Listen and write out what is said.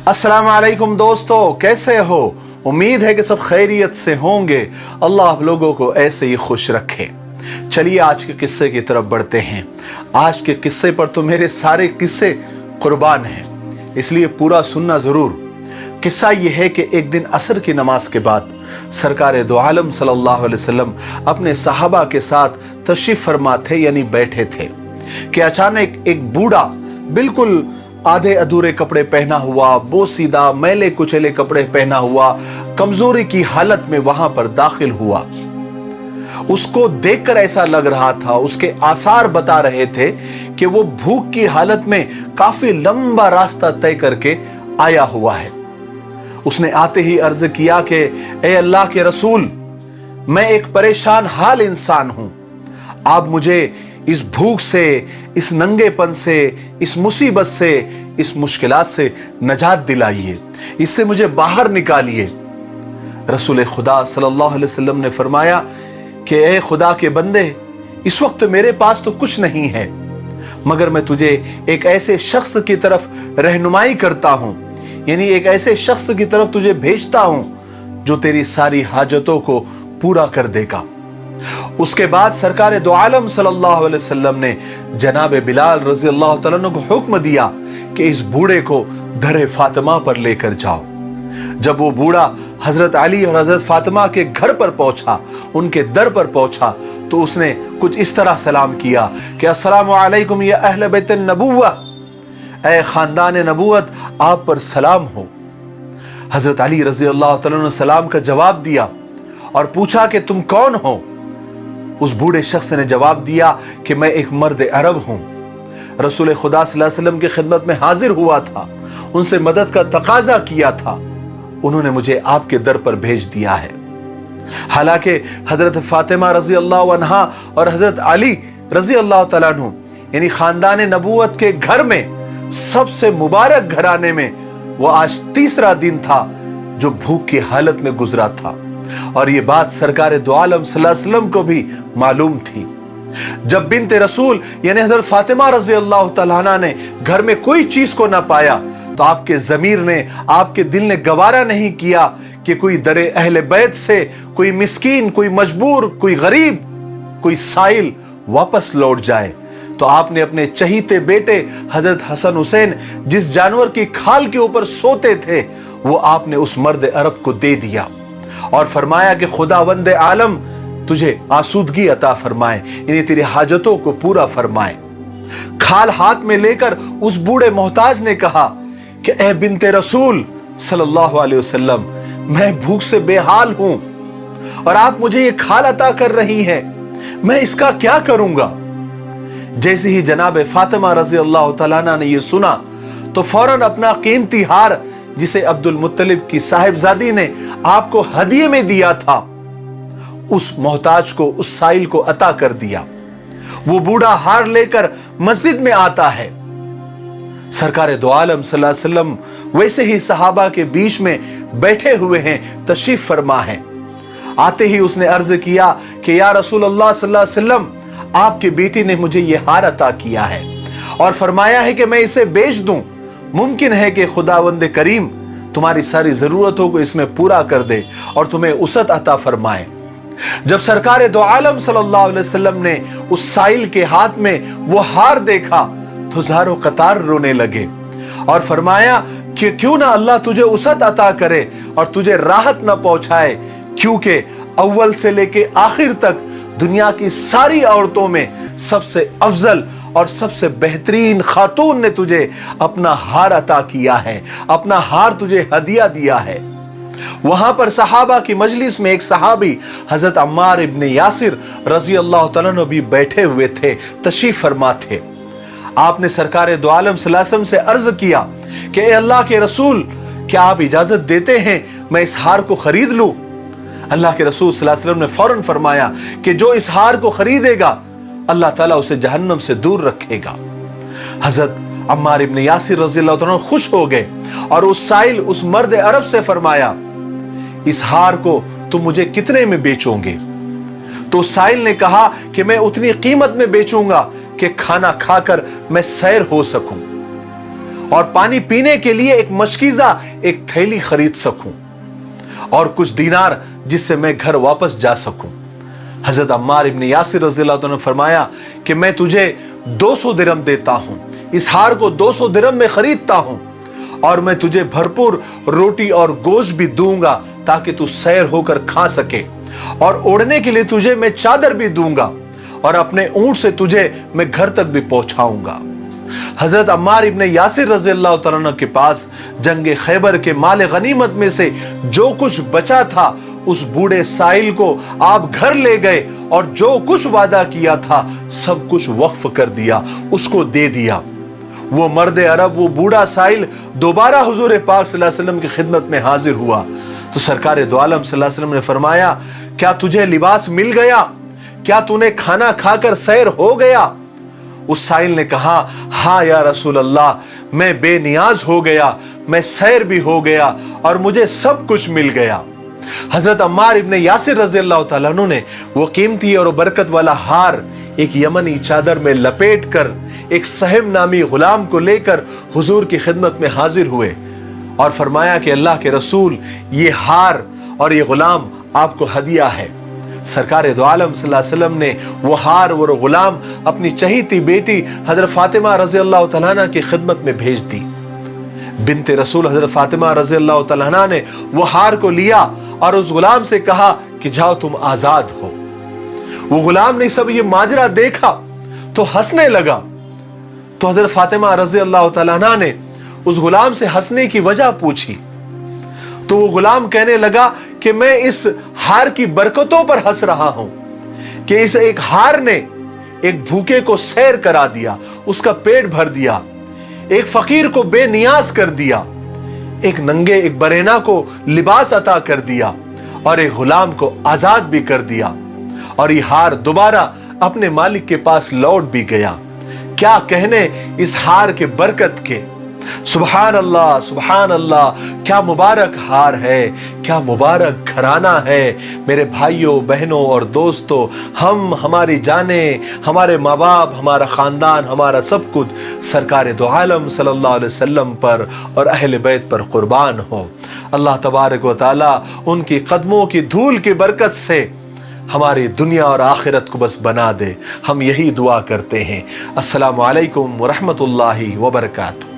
अस्सलाम वालेकुम दोस्तों, कैसे हो? उम्मीद है कि सब खैरियत से होंगे। अल्लाह आप लोगों को ऐसे ही खुश रखे। चलिए आज के किस्से की तरफ बढ़ते हैं। आज के किस्से पर तो मेरे सारे किस्से कुर्बान हैं, इसलिए पूरा सुनना जरूर। किस्सा यह है कि एक दिन असर की नमाज के बाद सरकार दो आलम सल्लल्लाहु अलैहि वसल्लम अपने सहाबा के साथ तशरीफ फरमा थे, यानी बैठे थे कि अचानक एक बूढ़ा बिल्कुल आधे अधूरे कपड़े पहना हुआ, बोसीदा मैले कुचले कपड़े पहना हुआ, कमजोरी की हालत में वहां पर दाखिल हुआ। उसको देखकर ऐसा लग रहा था, उसके आसार बता रहे थे कि वो भूख की हालत में काफी लंबा रास्ता तय करके आया हुआ है। उसने आते ही अर्ज किया कि ए अल्लाह के रसूल, मैं एक परेशान हाल इंसान हूं, आप मुझे इस भूख से, इस नंगेपन से, इस मुसीबत से, इस मुश्किलात से नजात दिलाइए, इससे मुझे बाहर निकालिए। रसूल खुदा सल्लल्लाहु अलैहि वसल्लम ने फरमाया कि ए खुदा के बंदे, इस वक्त मेरे पास तो कुछ नहीं है, मगर मैं तुझे एक ऐसे शख्स की तरफ रहनुमाई करता हूं, यानी एक ऐसे शख्स की तरफ तुझे भेजता हूं जो तेरी सारी हाजतों को पूरा कर देगा। उसके बाद सरकार दो आलम सल्लल्लाहु अलैहि वसल्लम ने जनाब बिलाल रजी अल्लाह तआला अन्हु को हुक्म दिया कि इस बूढ़े को घर फातिमा पर लेकर जाओ। जब वो बूढ़ा हजरत अली और हजरत फातिमा के घर पर पहुंचा, उनके दर पर पहुंचा, तो उसने कुछ इस तरह सलाम किया कि अस्सलामु अलैकुम या अहले बैत नबुव्वा, ऐ खानदान नबूवत, आप पर सलाम हो। हजरत अली रजी अल्लाह तआला अन्हु ने सलाम का जवाब दिया और पूछा कि तुम कौन हो? उस बूढ़े शख्स ने जवाब दिया कि मैं एक मर्द अरब हूं, रसूल खुदा सल्लल्लाहु अलैहि वसल्लम की खिदमत में हाजिर हुआ था, उनसे मदद का तकाजा किया था, उन्होंने मुझे आपके दर पर भेज दिया है। हालांकि हजरत फातिमा रजी अल्लाह अन्हा और हजरत अली रजी अल्लाह तआला अन्हु यानी खानदान नबूवत के घर में सबसे मुबारक घराने में वो आज तीसरा दिन था जो भूख की हालत में गुजरा था, और ये बात सरकार दो आलम सल्लल्लाहु अलैहि वसल्लम को भी मालूम थी। जब बिन्ते रसूल यानी हजरत फातिमा रजी अल्लाह तआला अन्हा ने घर में कोई चीज को ना पाया, तो आपके जमीर ने, आपके दिल ने गवारा नहीं किया कि कोई दरे अहले बैत से कोई मिस्कीन, कोई मजबूर, कोई गरीब, कोई साइल वापस लौट जाए। तो आपने अपने चहीते बेटे हजरत हसन हुसैन जिस जानवर की खाल के ऊपर सोते थे, वो आपने उस मर्द अरब को दे दिया और फरमाया कि खुदावंद आलम तुझे आसूदगी अता फरमाए, यानी तेरी हाजतों को पूरा फरमाए। खाल हाथ में लेकर उस बूढ़े मोहताज ने कहा कि ए बिन्ते रसूल सल्लल्लाहु अलैहि वसल्लम, मैं भूख से बेहाल हूं और आप मुझे ये खाल अता कर रही हैं, मैं इसका क्या करूंगा? जैसे ही जनाब फातिमा रजी अल्लाह तआला अन्हा ने यह सुना, तो फौरन अपना कीमती हार, जिसे अब्दुल मुत्तलिब की साहिबजादी ने आपको हदिये में दिया था, उस मोहताज को, उस साइल को अता कर दिया। वो बूढ़ा हार लेकर मस्जिद में आता है। सरकार दो आलम सल्लल्लाहु अलैहि वसल्लम वैसे ही सहाबा के बीच में बैठे हुए हैं, तशरीफ फरमा है। आते ही उसने अर्ज किया कि या रसूल अल्लाह सल्लल्लाहु अलैहि वसल्लम, आपकी बेटी ने मुझे यह हार अता किया है और फरमाया है कि मैं इसे बेच दूं, मुमकिन है कि खुदावंद करीम तुम्हारी सारी जरूरतों को इसमें पूरा कर दे और तुम्हें उसत अता फरमाए। जब सरकार दो आलम सल्लल्लाहु अलैहि वसल्लम ने उस साइल के हाथ में वो हार देखा, तो ज़ारो कतार रोने लगे और फरमाया कि क्यों ना अल्लाह तुझे उसत अता करे और तुझे राहत ना पहुंचाए, क्योंकि अव्वल से लेके आखिर तक दुनिया की सारी औरतों में सबसे अफजल और सबसे बेहतरीन खातून ने तुझे अपना हार अता किया है, अपना हार तुझे हदिया दिया है। वहां पर सहाबा की मजलिस में एक सहाबी हजरत अम्मार इब्न यासिर रजी अल्लाह तआला अन्हु भी बैठे हुए थे, तशरीफ फरमा थे। आपने सरकार दो आलम सल्लल्लाहु अलैहि वसल्लम से अर्ज किया कि ए अल्लाह के रसूल, क्या आप इजाजत देते हैं मैं इस हार को खरीद लूं? अल्लाह के रसूल सल्लल्लाहु अलैहि वसल्लम ने फौरन फरमाया कि जो इस हार को खरीदेगा, अल्लाह ताला उसे जहन्नम से दूर रखेगा। हजरत अम्मार इब्न यासिर रज़ी अल्लाह तआला खुश हो गए और उस साइल, उस मर्द अरब से फरमाया, इस हार को तुम मुझे कितने में बेचोगे? तो साइल ने कहा कि मैं उतनी कीमत में बेचूंगा कि खाना खाकर मैं सैर हो सकूं। اور पानी पीने के लिए एक मशकीज़ा, एक थैली खरीद सकूं और कुछ दीनार जिससे मैं घर वापस जा सकूं। हजरत अम्मार इब्न यासिर रज़ियल्लाहु अन्हु ने फरमाया कि मैं तुझे 200 दिरहम देता हूं, इस हार को 200 दिरहम में खरीदता हूं और मैं तुझे भरपूर रोटी और गोश्त भी दूंगा ताकि तू सैर होकर खा सके, और ओढ़ने के लिए तुझे मैं चादर भी दूंगा और अपने ऊंट से तुझे मैं घर तक भी पहुंचाऊंगा। हजरत अम्मार इब्न यासिर रज़ियल्लाहु तआला अन्हु के पास जंगे खैबर के माल गनीमत में से जो कुछ बचा था उस बूढ़े साहिल को आप घर ले गए और जो कुछ वादा किया था सब कुछ वक्फ कर दिया, उसको दे दिया। वो मर्द अरब, वो बूढ़ा साहिल दोबारा हुजूर पाक सल्लल्लाहु अलैहि वसल्लम की खिदमत में हाजिर हुआ तो सरकार दो आलम सल्लल्लाहु अलैहि वसल्लम ने फरमाया, क्या तुझे लिबास मिल गया? क्या तूने खाना खाकर सैर हो गया? उस साहिल ने कहा, हाँ या रसूल अल्लाह, मैं बेनियाज हो गया, मैं सैर भी हो गया और मुझे सब कुछ मिल गया। हजरत अम्मार इब्न यासिर रज़ियल्लाहु तआला अन्हु ने वो कीमती और बरकत वाला हार एक यमनी चादर में लपेट कर एक सहम नामी गुलाम को लेकर हुजूर की खिदमत में हाजिर हुए और फरमाया कि अल्लाह के रसूल, ये हार और ये गुलाम आपको हदिया है। सरकार दो आलम सल्लल्लाहु अलैहि वसल्लम ने वो हार और गुलाम अपनी चहीती बेटी हजरत फातिमा रज़ियल्लाहु तआला अन्हा की खिदमत में भेज दी। बिनते रसूल हजरत फातिमा रज़ियल्लाहु तआला अन्हा ने वो हार को लिया और उस गुलाम से कहा कि जाओ तुम आजाद हो। वो गुलाम ने सब ये माजरा देखा तो हंसने लगा, तो हजरत फातिमा रज़ियल्लाहु तआला अन्हा ने उस गुलाम से हंसने की वजह पूछी तो वो गुलाम कहने लगा कि मैं इस हार की बरकतों पर हंस रहा हूं कि इस एक हार ने एक भूखे को सैर करा दिया, उसका पेट भर दिया, एक फकीर को बेनियाज कर दिया, एक नंगे एक बरेना को लिबास अता कर दिया और एक गुलाम को आजाद भी कर दिया, और ये हार दोबारा अपने मालिक के पास लौट भी गया। क्या कहने इस हार के बरकत के। सुभान अल्लाह, सुभान अल्लाह, क्या मुबारक हार है, क्या मुबारक घराना है। मेरे भाइयों बहनों और दोस्तों, हम, हमारी जाने, हमारे माँ बाप, हमारा ख़ानदान, हमारा सब कुछ सरकार दो आलम सल्लल्लाहु अलैहि वसल्लम पर और अहले बैत पर कुर्बान हो। अल्लाह तबारक व तआला उनकी कदमों की धूल की बरकत से हमारी दुनिया और आखिरत को बस बना दे। हम यही दुआ करते हैं। अस्सलामु अलैकुम व रहमतुल्लाहि व बरकातुहू।